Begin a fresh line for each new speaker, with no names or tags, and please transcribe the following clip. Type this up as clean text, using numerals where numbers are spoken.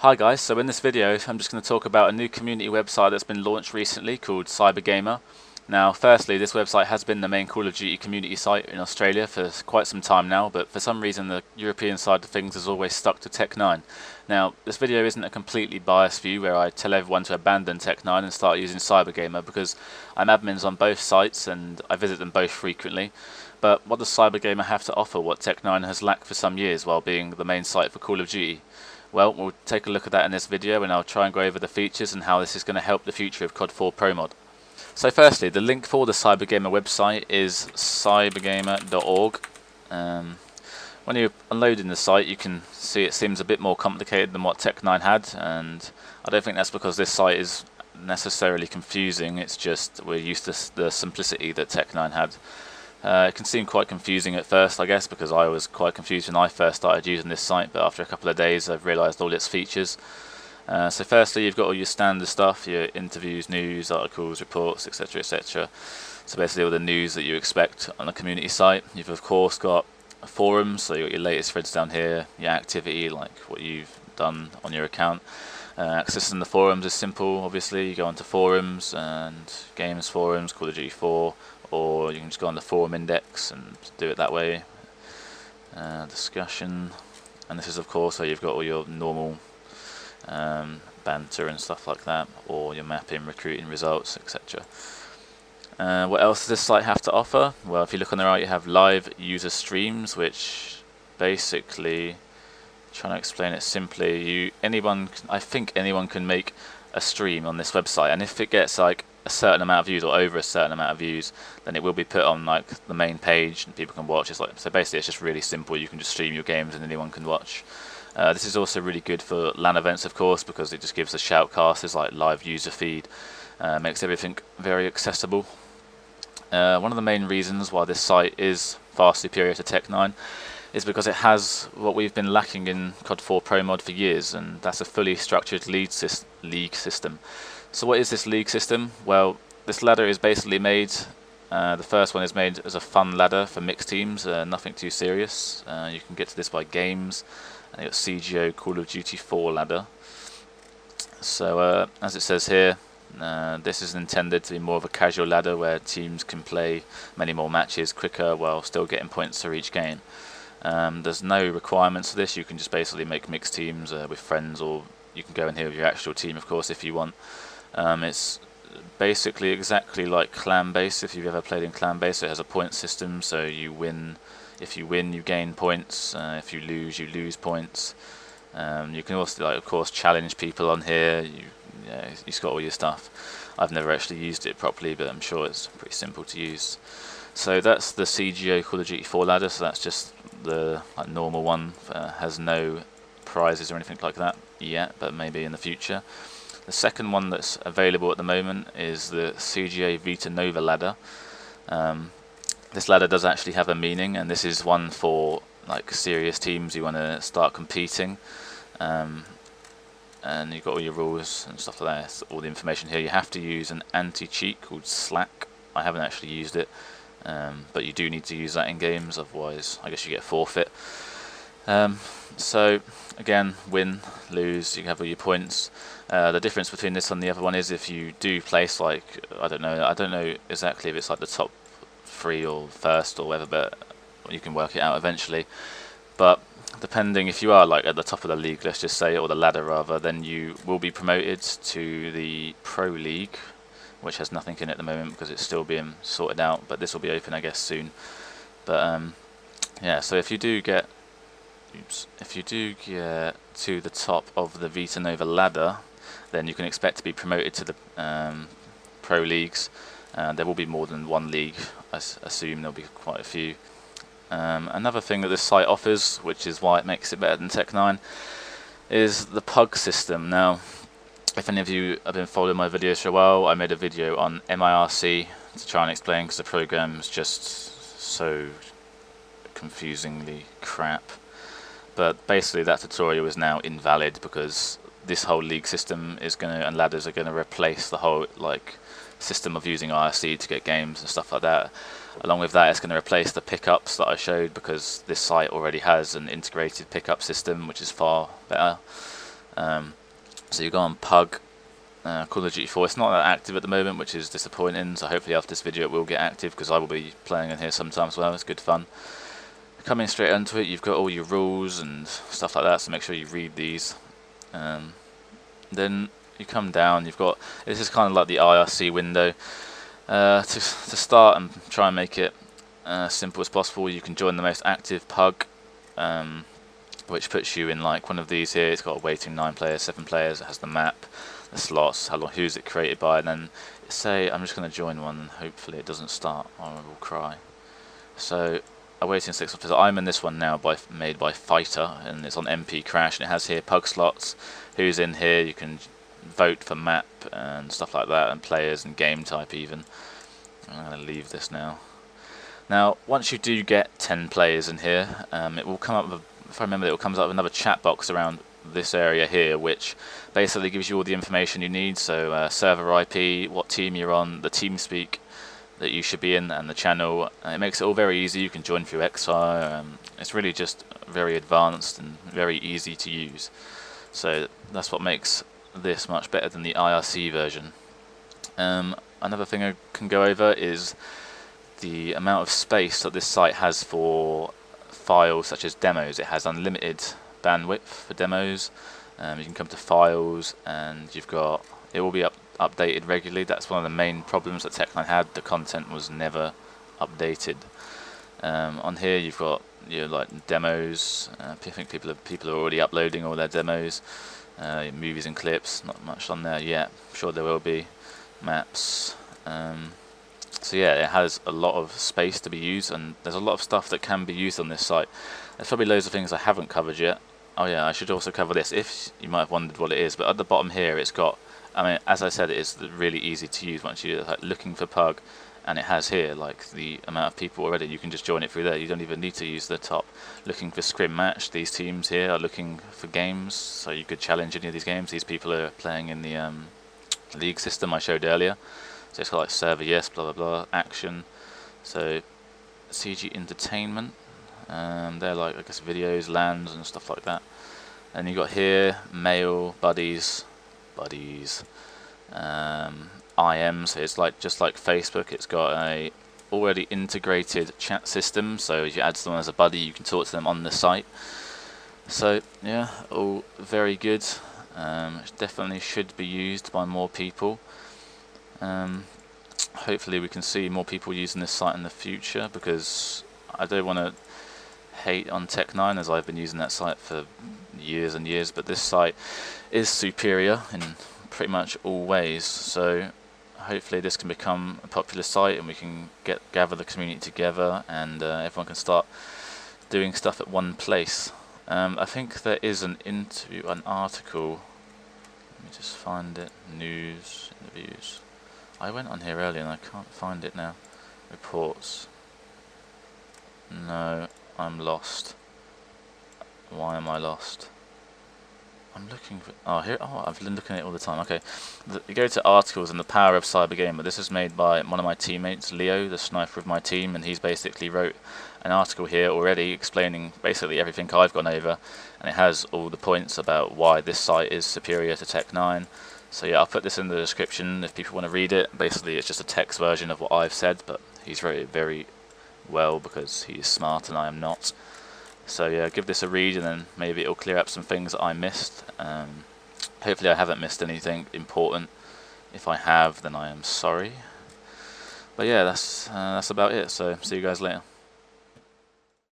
Hi guys, so in this video I'm just going to talk about a new community website that's been launched recently called Cybergamer. Now firstly, this website has been the main Call of Duty community site in Australia for quite some time now, but for some reason the European side of things has always stuck to Tech9. Now this video isn't a completely biased view where I tell everyone to abandon Tech9 and start using Cybergamer, because I'm admins on both sites and I visit them both frequently. But what does Cybergamer have to offer what Tech9 has lacked for some years while being the main site for Call of Duty? Well, we'll take a look at that in this video, and I'll try and go over the features and how this is going to help the future of CoD4 ProMod. So firstly, the link for the Cybergamer website is cybergamer.org. When you're unloading the site, you can see it seems a bit more complicated than what Tech9 had, and I don't think that's because this site is necessarily confusing. It's just we're used to the simplicity that Tech9 had. It can seem quite confusing at first, I guess, because I was quite confused when I first started using this site, but after a couple of days I've realised all its features. So firstly, you've got all your standard stuff, your interviews, news, articles, reports, etc, etc. So basically all the news that you expect on a community site. You've of course got forums, so you've got your latest threads down here, your activity, like what you've done on your account. Accessing the forums is simple, obviously. You go onto forums and games forums, Call of Duty 4, or you can just go on the forum index and do it that way. Discussion, and this is of course where you've got all your normal banter and stuff like that, or your mapping, recruiting results, etc. What else does this site have to offer? Well, if you look on the right, you have live user streams, which basically, trying to explain it simply, I think anyone can make a stream on this website, and if it gets like a certain amount of views or over a certain amount of views, then it will be put on like the main page and people can watch. So basically it's just really simple. You can just stream your games and anyone can watch. This is also really good for LAN events, of course, because it just gives the shoutcasters like live user feed, makes everything very accessible. One of the main reasons why this site is far superior to Tech9 is because it has what we've been lacking in CoD4 ProMod for years, and that's a fully structured league system. So what is this league system? Well, this ladder is basically made, the first one is made as a fun ladder for mixed teams, nothing too serious. You can get to this by games, and you've got CGO Call of Duty 4 ladder. So as it says here, this is intended to be more of a casual ladder where teams can play many more matches quicker while still getting points for each game. There's no requirements for this. You can just basically make mixed teams with friends, or you can go in here with your actual team, of course, if you want. It's basically exactly like clan base. If you've ever played in clan base, it has a point system, so you win. If you win, you gain points. If you lose points. You can also, like, of course, challenge people on here. You've got all your stuff. I've never actually used it properly, but I'm sure it's pretty simple to use. So that's the CGO Call of Duty 4 ladder. So that's just the normal one. Has no prizes or anything like that yet, but maybe in the future. The second one that's available at the moment is the CGA Vita Nova ladder. This ladder does actually have a meaning, and this is one for like serious teams who want to start competing. And you've got all your rules and stuff like that. It's all the information here. You have to use an anti-cheat called Slack. I haven't actually used it, but you do need to use that in games, otherwise I guess you get forfeit. So again, win, lose, you can have all your points. The difference between this and the other one is if you do place, like, I don't know exactly if it's like the top 3 or first or whatever, but you can work it out eventually. But depending, if you are like at the top of the league, let's just say, or the ladder rather, then you will be promoted to the Pro League, which has nothing in it at the moment because it's still being sorted out, but this will be open, I guess, soon. But yeah, so if you do get to the top of the Vita Nova ladder, then you can expect to be promoted to the Pro Leagues. There will be more than one league. I assume there'll be quite a few. Another thing that this site offers, which is why it makes it better than Tech9, is the PUG system. Now, if any of you have been following my videos for a while, I made a video on MIRC to try and explain, because the program is just so confusingly crap. But basically that tutorial is now invalid because this whole league system is and ladders are going to replace the whole system of using IRC to get games and stuff like that. Along with that, it's going to replace the pickups that I showed, because this site already has an integrated pickup system which is far better. So you go on Pug, Call of Duty 4. It's not that active at the moment, which is disappointing, so hopefully after this video it will get active, because I will be playing in here sometimes as well. It's good fun. Coming straight into it, you've got all your rules and stuff like that, so make sure you read these. Then you come down, you've got, this is kind of like the IRC window. To start and try and make it simple as possible, you can join the most active Pug, which puts you in like one of these here. It's got a waiting 9 players, 7 players, it has the map, the slots, how long, who's it created by, and then say I'm just going to join one and hopefully it doesn't start or I will cry. So awaiting 6 players. I'm in this one now, made by Fighter, and it's on MP Crash, and it has here Pug slots, who's in here, you can vote for map and stuff like that, and players and game type even. I'm going to leave this now. Now once you do get 10 players in here, it will come up with, if I remember, it will come up with another chat box around this area here, which basically gives you all the information you need. So server IP, what team you're on, the team speak that you should be in, and the channel. It makes it all very easy. You can join through Xfire. It's really just very advanced and very easy to use. So that's what makes this much better than the IRC version. Another thing I can go over is the amount of space that this site has for files such as demos. It has unlimited bandwidth for demos. You can come to files, and you've got, it will be updated regularly. That's one of the main problems that Tech9 had. The content was never updated. On here you've got like demos. I think people are already uploading all their demos. Movies and clips, not much on there yet. I'm sure there will be. Maps. So yeah, it has a lot of space to be used, and there's a lot of stuff that can be used on this site. There's probably loads of things I haven't covered yet. Oh yeah, I should also cover this, if you might have wondered what it is, but at the bottom here it's got, I mean, as I said, it is really easy to use once you're like looking for Pug, and it has here like the amount of people already. You can just join it through there. You don't even need to use the top. Looking for scrim match, these teams here are looking for games, so you could challenge any of these games. These people are playing in the league system I showed earlier. So it's got like server yes, blah blah blah, action. So CG entertainment, they're like, I guess, videos, LANs and stuff like that. And you got here mail, buddies, IM. So it's like just like Facebook. It's got a already integrated chat system. So if you add someone as a buddy, you can talk to them on the site. So yeah, all very good. It definitely should be used by more people. Hopefully we can see more people using this site in the future, because I don't want to hate on Tech9, as I've been using that site for years and years, but this site is superior in pretty much all ways. So hopefully this can become a popular site, and we can gather the community together, and everyone can start doing stuff at one place. I think there is an article. Let me just find it. News, interviews. I went on here earlier and I can't find it now. Reports. No, I'm lost. Why am I lost? I'm looking for. Oh, here. Oh, I've been looking at it all the time. Okay. You go to articles and the power of cyber game. But this is made by one of my teammates, Leo, the sniper of my team, and he's basically wrote an article here already explaining basically everything I've gone over, and it has all the points about why this site is superior to Tech9. So yeah, I'll put this in the description if people want to read it. Basically it's just a text version of what I've said, but he's wrote it very well because he's smart and I am not. So yeah, give this a read, and then maybe it'll clear up some things that I missed. Hopefully I haven't missed anything important. If I have, then I am sorry. But yeah, that's about it, so see you guys later.